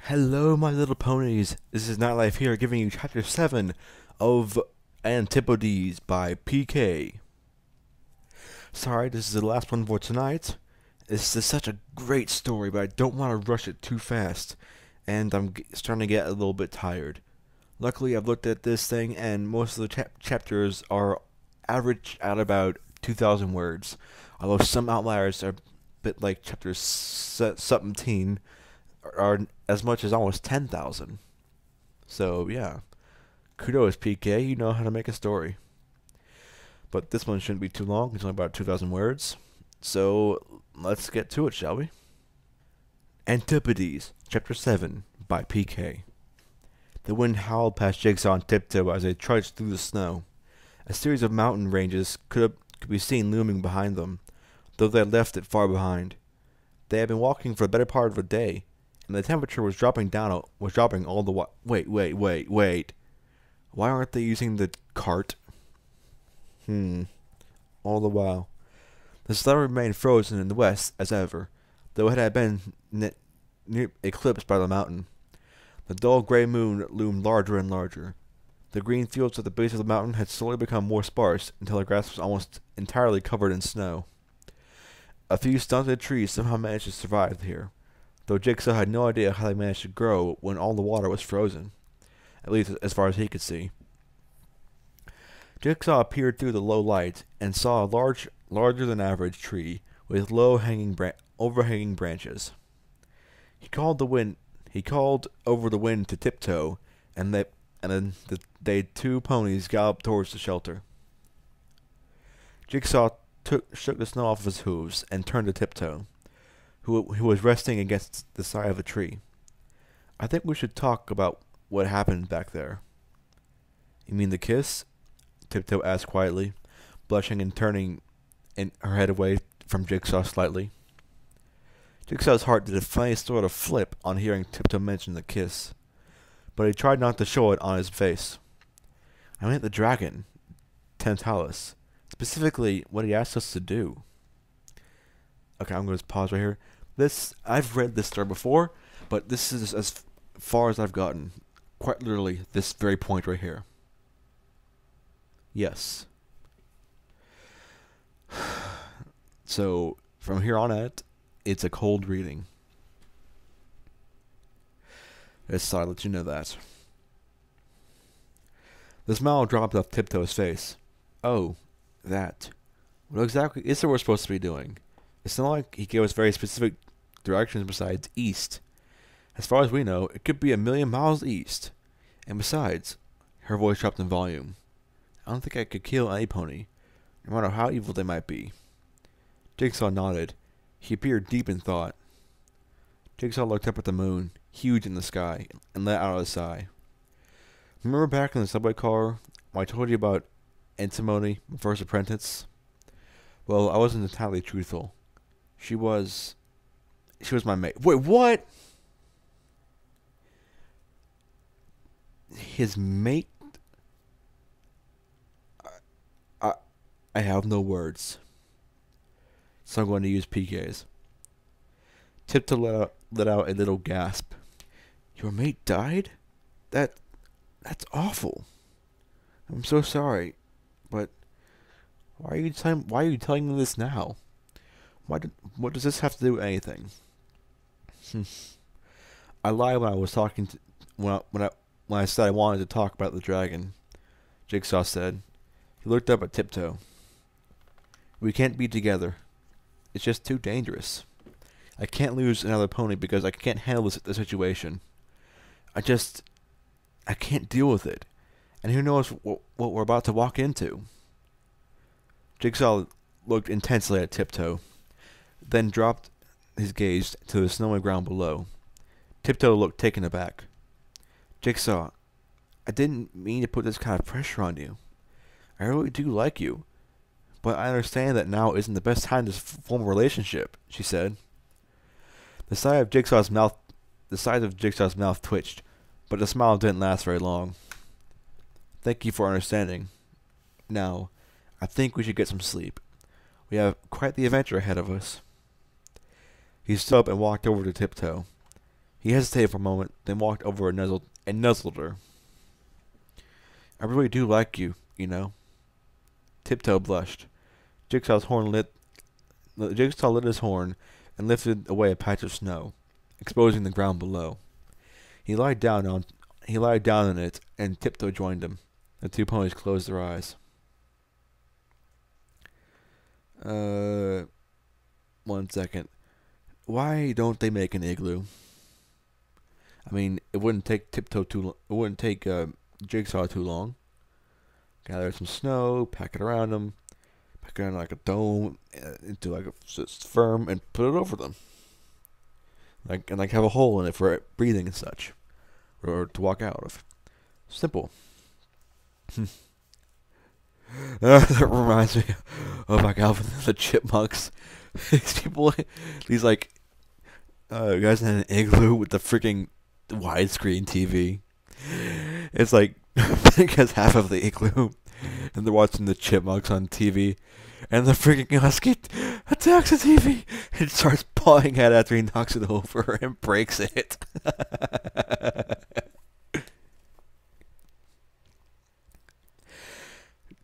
Hello, my little ponies. This is Nightlife here, giving you Chapter 7 of Antipodes by PK. Sorry, this is the last one for tonight. This is such a great story, but I don't want to rush it too fast, and I'm starting to get a little bit tired. Luckily, I've looked at this thing, and most of the chapters are average at about 2,000 words, although some outliers are a bit like chapter 17 are as much as almost 10,000. So, yeah. Kudos, PK. You know how to make a story. But this one shouldn't be too long. It's only about 2,000 words. So, let's get to it, shall we? Antipodes, Chapter 7, by PK. The wind howled past Jigsaw on tiptoe as they trudged through the snow. A series of mountain ranges could be seen looming behind them, though they had left it far behind. They had been walking for the better part of a day, and the temperature was dropping all the while. Wait. Why aren't they using the cart? All the while. The sun remained frozen in the west as ever, though it had been eclipsed by the mountain. The dull gray moon loomed larger and larger. The green fields at the base of the mountain had slowly become more sparse until the grass was almost entirely covered in snow. A few stunted trees somehow managed to survive here, though Jigsaw had no idea how they managed to grow when all the water was frozen, at least as far as he could see. Jigsaw peered through the low light and saw a larger-than-average tree with low overhanging branches. He called over the wind to tiptoe, and then the two ponies galloped towards the shelter. Jigsaw shook the snow off of his hooves and turned to Tiptoe, who was resting against the side of a tree. "I think we should talk about what happened back there." "You mean the kiss?" Tiptoe asked quietly, blushing and turning her head away from Jigsaw slightly. Jigsaw's heart did a funny sort of flip on hearing Tiptoe mention the kiss, but he tried not to show it on his face. "I meant the dragon, Tantalus. Specifically, what he asked us to do." Okay, I'm going to pause right here. I've read this story before, but this is as far as I've gotten. Quite literally, this very point right here. Yes. So, from here on out, it's a cold reading. Just thought I'd let you know that. The smile dropped off Tiptoe's face. "Oh, that. What exactly is it we're supposed to be doing? It's not like he gave us very specific directions besides east. As far as we know, it could be a million miles east. And besides," her voice dropped in volume, "I don't think I could kill any pony, no matter how evil they might be." Jigsaw nodded. He appeared deep in thought. Jigsaw looked up at the moon, huge in the sky, and let out a sigh. "Remember back in the subway car when I told you about Antimony, my first apprentice? Well, I wasn't entirely truthful. She was my mate." "Wait, what?" "His mate?" I have no words, so I'm going to use PK's. Tiptoe let out a little gasp. "Your mate died? That's awful. I'm so sorry, but why are you telling me this now? What does this have to do with anything?" "I lied when I was talking to when I said I wanted to talk about the dragon," Jigsaw said. He looked up at Tiptoe. "We can't be together. It's just too dangerous. I can't lose another pony because I can't handle the situation. I can't deal with it. And who knows what we're about to walk into." Jigsaw looked intensely at Tiptoe, then dropped his gaze to the snowy ground below. Tiptoe looked taken aback. "Jigsaw, I didn't mean to put this kind of pressure on you. I really do like you, but I understand that now isn't the best time to form a relationship," she said. The sides of Jigsaw's mouth twitched, but the smile didn't last very long. "Thank you for understanding. Now, I think we should get some sleep. We have quite the adventure ahead of us." He stood up and walked over to Tiptoe. He hesitated for a moment, then walked over and nuzzled her. I really do like you, you know. Tiptoe blushed. Jigsaw lit his horn and lifted away a patch of snow, exposing the ground below. He lied down in it, and Tiptoe joined him. The two ponies closed their eyes. 1 second. Why don't they make an igloo? I mean, it wouldn't take Jigsaw too long. Gather some snow, pack it around them, pack it around like a dome into like a firm, and put it over them. Like have a hole in it for breathing and such, or to walk out of. Simple. That reminds me of like Alvin and the Chipmunks. These people, these like guys in an igloo with the freaking widescreen TV. It's like because half of the igloo, and they're watching the Chipmunks on TV, and the freaking husky attacks the TV and starts pawing at it after he knocks it over and breaks it.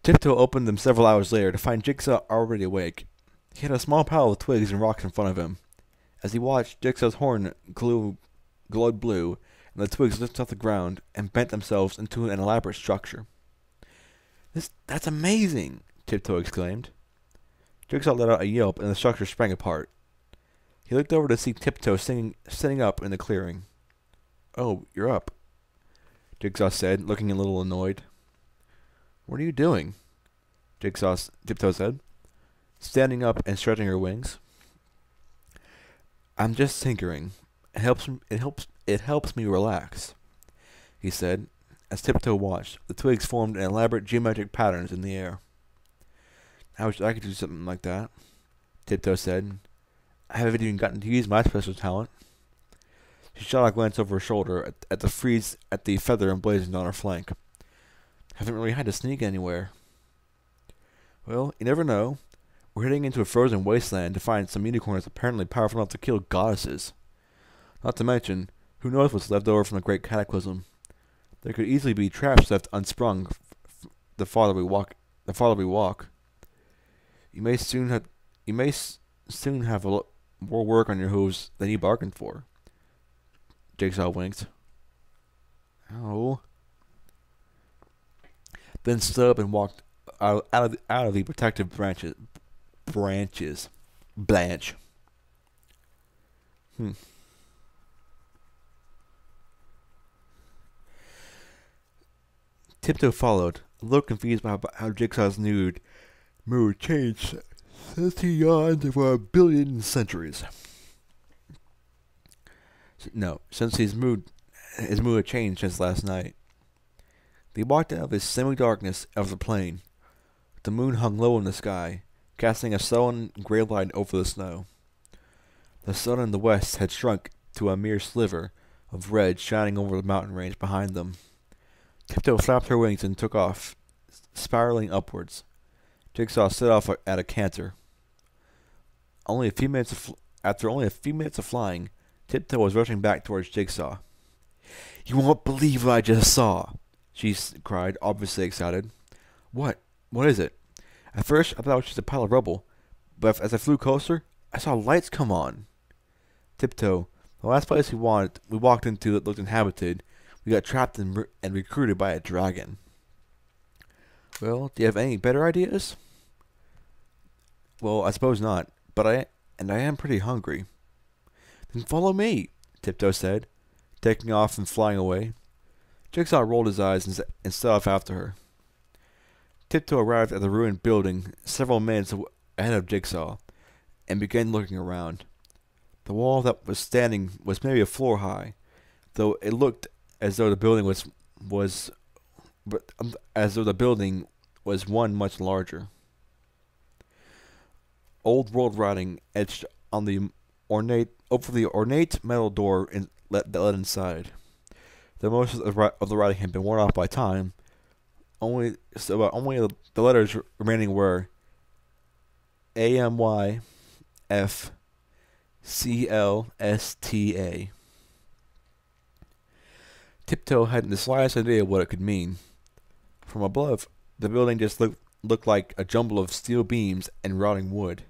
Tiptoe opened them several hours later to find Jigsaw already awake. He had a small pile of twigs and rocks in front of him. As he watched, Jigsaw's horn glowed blue, and the twigs lifted off the ground and bent themselves into an elaborate structure. That's amazing! Tiptoe exclaimed. Jigsaw let out a yelp, and the structure sprang apart. He looked over to see Tiptoe sitting up in the clearing. Oh, you're up, Jigsaw said, looking a little annoyed. What are you doing? Tiptoe said, standing up and stretching her wings. I'm just tinkering. It helps me relax, he said, as Tiptoe watched. The twigs formed in elaborate geometric patterns in the air. I wish I could do something like that, Tiptoe said. I haven't even gotten to use my special talent. She shot a glance over her shoulder at the feather emblazoned on her flank. Haven't really had to sneak anywhere. Well, you never know. We're heading into a frozen wasteland to find some unicorns apparently powerful enough to kill goddesses. Not to mention, who knows what's left over from the Great Cataclysm. There could easily be traps left unsprung the farther we walk. You may soon have a lot more work on your hooves than you bargained for. Jigsaw winked. Oh. Then stood up and walked out of the protective branches. Blanche. Tiptoe followed, a little confused by how Jigsaw's mood changed since he yawned for 1 billion centuries. No, since his mood had changed since last night. They walked out of the semi-darkness of the plain. The moon hung low in the sky, casting a sullen gray light over the snow. The sun in the west had shrunk to a mere sliver of red shining over the mountain range behind them. Tiptoe flapped her wings and took off, spiraling upwards. Jigsaw set off at a canter. After only a few minutes of flying, Tiptoe was rushing back towards Jigsaw. You won't believe what I just saw, she cried, obviously excited. What? What is it? At first, I thought it was just a pile of rubble, but as I flew closer, I saw lights come on. Tiptoe, the last place we walked into that looked inhabited, we got trapped and recruited by a dragon. Well, do you have any better ideas? Well, I suppose not, but I am pretty hungry. Then follow me, Tiptoe said, taking off and flying away. Jigsaw rolled his eyes and set off after her. Tiptoe arrived at the ruined building several minutes ahead of Jigsaw, and began looking around. The wall that was standing was maybe a floor high, though it looked as though the building was one much larger. Old world writing etched on the ornate metal door that led inside. Though most of the writing had been worn off by time, only the letters remaining were AMYFCLSTA. Tiptoe hadn't the slightest idea what it could mean. From above, the building just looked like a jumble of steel beams and rotting wood.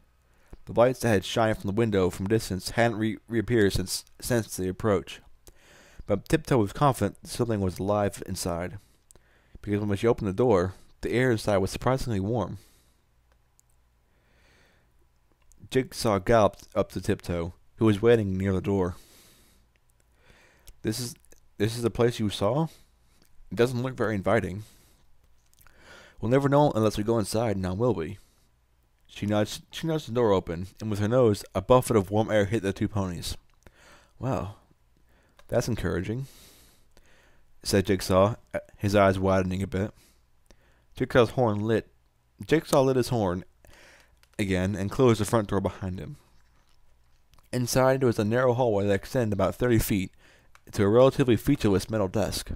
The lights that had shined from the window from distance hadn't reappeared since the approach. But Tiptoe was confident something was alive inside, because when she opened the door, the air inside was surprisingly warm. Jigsaw galloped up to Tiptoe, who was waiting near the door. This is the place you saw? It doesn't look very inviting. We'll never know unless we go inside, now will we? She nudged the door open, and with her nose, a buffet of warm air hit the two ponies. Wow, that's encouraging, said Jigsaw, his eyes widening a bit. Jigsaw lit his horn again and closed the front door behind him. Inside, there was a narrow hallway that extended about 30 feet to a relatively featureless metal desk.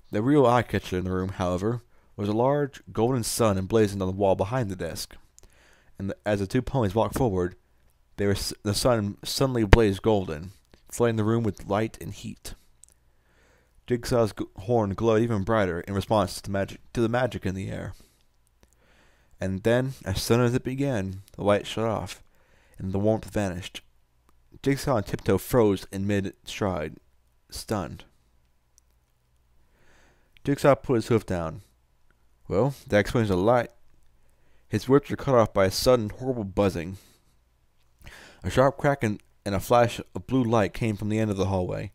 The real eye-catcher in the room, however, was a large golden sun emblazoned on the wall behind the desk. And as the two ponies walked forward, the sun suddenly blazed golden, flooding the room with light and heat. Jigsaw's horn glowed even brighter in response to the magic in the air. And then, as soon as it began, the light shut off, and the warmth vanished. Jigsaw and Tiptoe froze in mid-stride, stunned. Jigsaw put his hoof down. Well, that explains the light. His words were cut off by a sudden, horrible buzzing. A sharp crack and a flash of blue light came from the end of the hallway.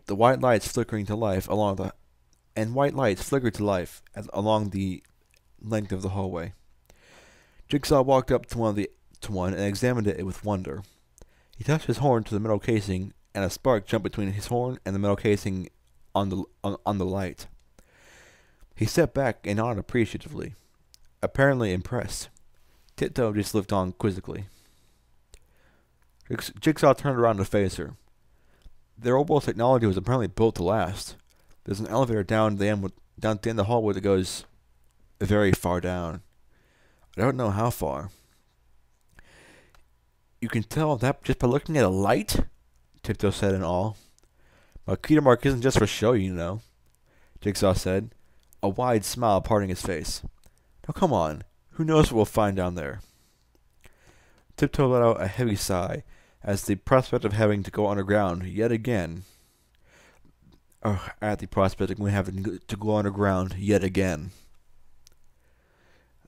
The white lights flickered to life along the length of the hallway. Jigsaw walked up to one and examined it with wonder. He touched his horn to the metal casing, and a spark jumped between his horn and the metal casing on the light. He stepped back and nodded appreciatively, apparently impressed. Tiptoe just looked on quizzically. Jigsaw turned around to face her. Their old technology was apparently built to last. There's an elevator down at the end of the hallway that goes very far down. I don't know how far. You can tell that just by looking at a light? Tiptoe said in awe. My key mark isn't just for show, you know, Jigsaw said, a wide smile parting his face. Now come on, who knows what we'll find down there? Tiptoe let out a heavy sigh as the prospect of having to go underground yet again. At the prospect of having to go underground yet again.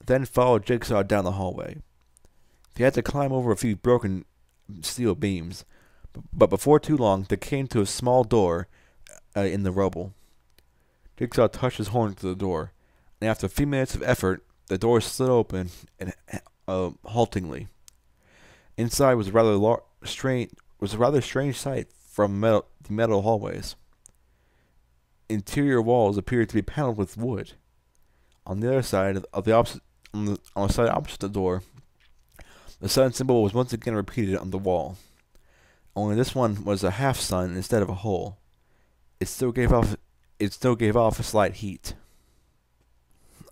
Then followed Jigsaw down the hallway. They had to climb over a few broken steel beams, but before too long they came to a small door in the rubble. Jigsaw touched his horn to the door, and after a few minutes of effort, the door slid open and haltingly. Inside was a rather strange sight from the metal hallways. Interior walls appeared to be paneled with wood. On the other side of the opposite, on the side opposite the door, the sun symbol was once again repeated on the wall. Only this one was a half sun instead of a whole. It still gave off a slight heat.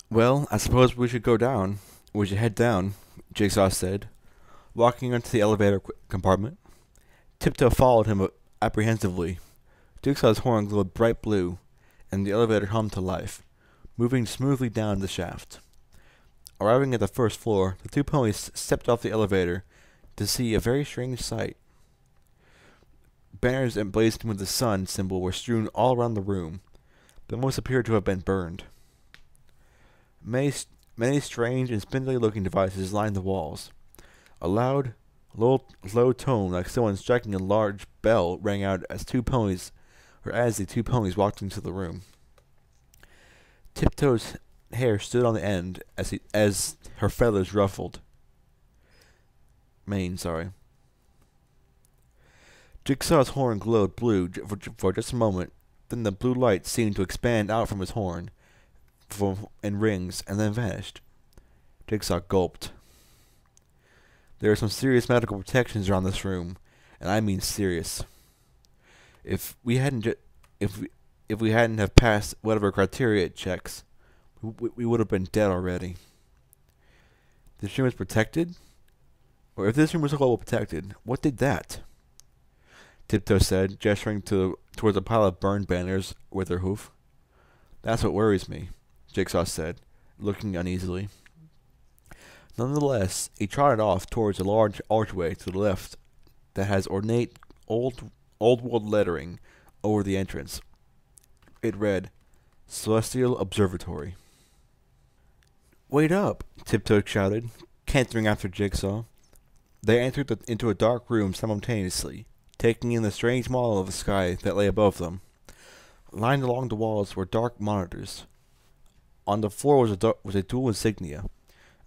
Well, I suppose we should go down. We should head down, Jigsaw said, walking into the elevator compartment. Tiptoe followed him apprehensively. Jigsaw's horn glowed bright blue, and the elevator hummed to life, moving smoothly down the shaft. Arriving at the first floor, the two ponies stepped off the elevator to see a very strange sight. Banners emblazoned with the sun symbol were strewn all around the room, but most appeared to have been burned. Many strange and spindly-looking devices lined the walls. A loud, low tone like someone striking a large bell rang out as the two ponies walked into the room. Tiptoe's hair stood on the end as her feathers ruffled. Jigsaw's horn glowed blue for just a moment, then the blue light seemed to expand out from his horn in rings and then vanished. Jigsaw gulped. There are some serious medical protections around this room, and I mean serious. If we hadn't have passed whatever criteria it checks, we would have been dead already. This room is protected? Or if this room was well protected, what did that? Tiptoe said, gesturing towards a pile of burned banners with her hoof. That's what worries me, Jigsaw said, looking uneasily. Nonetheless, he trotted off towards a large archway to the left that has ornate old-world lettering over the entrance. It read, Celestial Observatory. Wait up, Tiptoe shouted, cantering after Jigsaw. They entered into a dark room simultaneously, taking in the strange model of the sky that lay above them. Lined along the walls were dark monitors. On the floor was a dual insignia,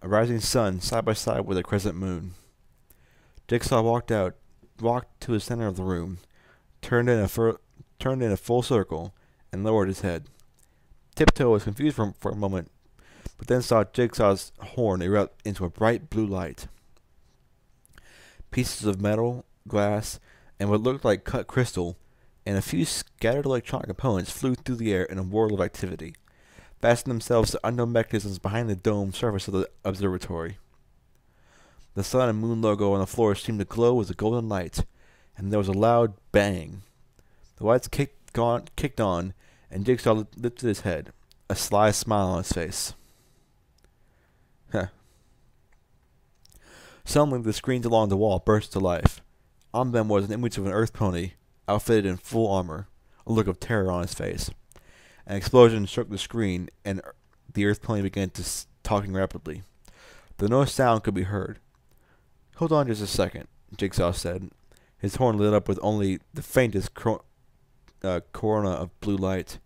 a rising sun side by side with a crescent moon. Jigsaw walked to the center of the room, turned in a full circle, and lowered his head. Tiptoe was confused for a moment, but then saw Jigsaw's horn erupt into a bright blue light. Pieces of metal, glass, and what looked like cut crystal, and a few scattered electronic components flew through the air in a whirl of activity, fastening themselves to unknown mechanisms behind the dome surface of the observatory. The sun and moon logo on the floor seemed to glow with a golden light, and there was a loud bang. The lights kicked on, and Jigsaw lifted his head, a sly smile on his face. Huh. Suddenly, the screens along the wall burst to life. On them was an image of an earth pony, outfitted in full armor, a look of terror on his face. An explosion shook the screen, and the earth pony began talking rapidly. Though no sound could be heard. Hold on just a second, Jigsaw said. His horn lit up with only the faintest corona of blue light.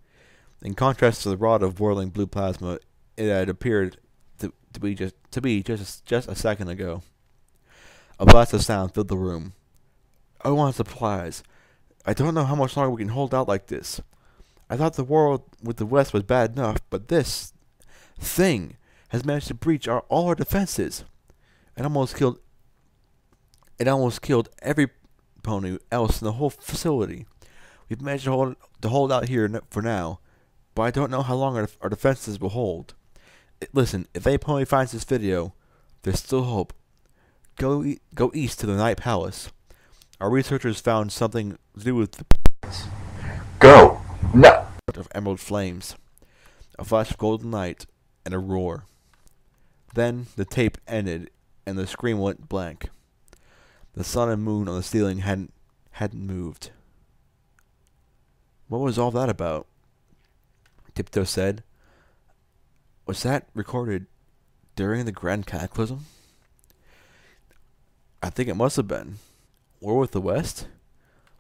In contrast to the rod of whirling blue plasma, it had appeared to be just a second ago. A blast of sound filled the room. I want supplies. I don't know how much longer we can hold out like this. I thought the world with the West was bad enough, but this thing has managed to breach all our defenses. It almost killed every pony else in the whole facility. We've managed to hold out here for now, but I don't know how long our defenses will hold. Listen, if any pony finds this video, there's still hope. Go east to the Night Palace. Our researchers found something to do with the Go! No! of emerald flames, a flash of golden light, and a roar. Then the tape ended, and the screen went blank. The sun and moon on the ceiling hadn't moved. What was all that about? Tiptoe said. Was that recorded during the Grand Cataclysm? I think it must have been. War with the West?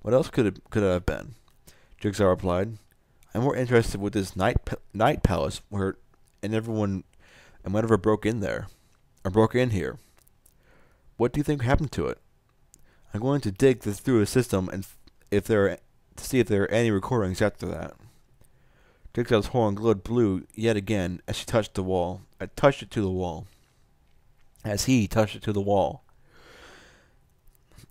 What else could it have been? Jigsaw replied. I'm more interested with this night palace whatever broke in there, or broke in here. What do you think happened to it? I'm going to dig through the system and to see if there are any recordings after that. Jigsaw's horn glowed blue yet again as she touched the wall. Touched it to the wall. As he touched it to the wall.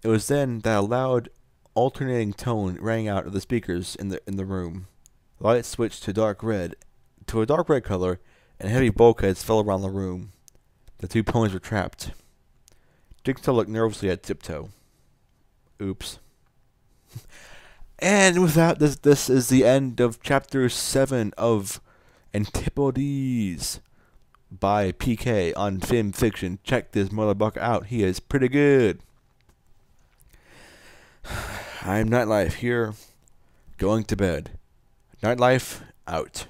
It was then that a loud, alternating tone rang out of the speakers in the room. The light switched to a dark red color, and heavy bulkheads fell around the room. The two ponies were trapped. Jigsaw looked nervously at Tiptoe. Oops. And with that, this is the end of Chapter 7 of Antipodes by PK on Film Fiction. Check this motherfucker out. He is pretty good. I'm Nightlife here, going to bed. Nightlife out.